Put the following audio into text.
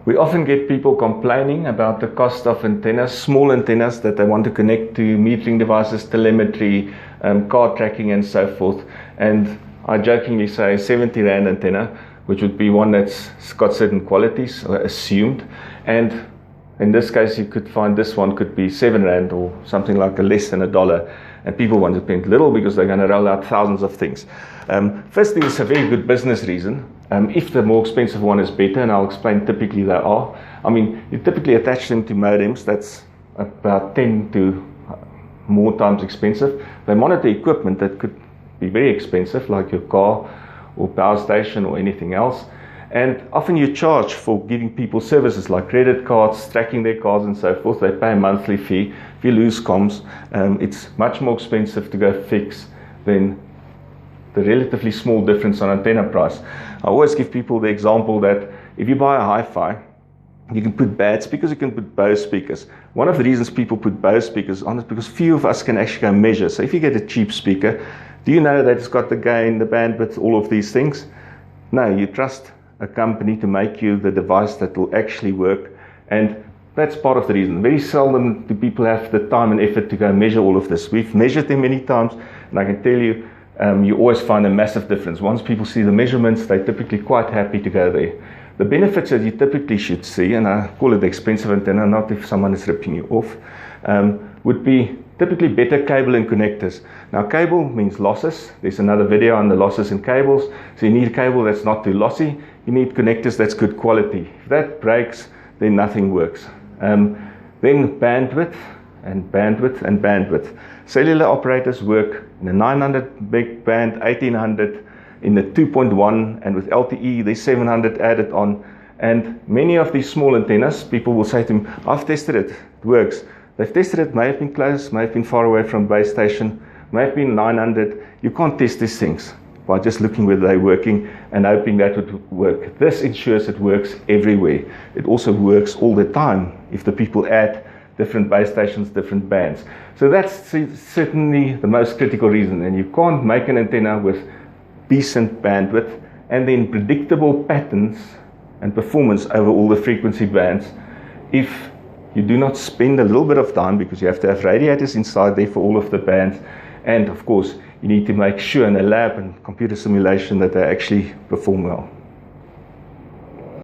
We often get people complaining about the cost of antennas, small antennas that they want to connect to metering devices, telemetry, car tracking and so forth. And I jokingly say 70 Rand antenna, which would be one that's got certain qualities assumed. And in this case, you could find this one could be 7 Rand or something like less than $1. And people want to spend little because they're going to roll out thousands of things. Firstly, it's a very good business reason. If the more expensive one is better, and I'll explain typically they are. I mean, you typically attach them to modems. That's about 10 to more times expensive. They monitor equipment that could be very expensive, like your car or power station or anything else. And often you charge for giving people services like credit cards, tracking their cars and so forth. They pay a monthly fee. If you lose comms, it's much more expensive to go fix than the relatively small difference on antenna price. I always give people the example that if you buy a hi-fi, you can put bad speakers, you can put Bose speakers. One of the reasons people put Bose speakers on is because few of us can actually go measure. So if you get a cheap speaker, do you know that it's got the gain, the bandwidth, all of these things? No, you trust a company to make you the device that will actually work, and that's part of the reason. Very seldom do people have the time and effort to go measure all of this. We've measured them many times, and I can tell you, you always find a massive difference. Once people see the measurements, they're typically quite happy to go there. The benefits that you typically should see, and I call it the expensive antenna, not if someone is ripping you off, would be typically better cable and connectors. Now, cable means losses. There's another video on the losses in cables. So you need a cable that's not too lossy. You need connectors that's good quality. If that breaks, then nothing works. Then bandwidth and bandwidth and bandwidth. Cellular operators work in a 900 meg band, 1800 in the 2.1, and with LTE, there's 700 added on. And many of these small antennas, people will say to me, I've tested it, it works. They've tested it, may have been close, may have been far away from base station, may have been 900. You can't test these things by just looking whether they're working and hoping that would work. This ensures it works everywhere. It also works all the time if the people add different base stations, different bands. So that's certainly the most critical reason. And you can't make an antenna with decent bandwidth and then predictable patterns and performance over all the frequency bands if you do not spend a little bit of time, because you have to have radiators inside there for all of the bands. And of course, you need to make sure in a lab and computer simulation that they actually perform well.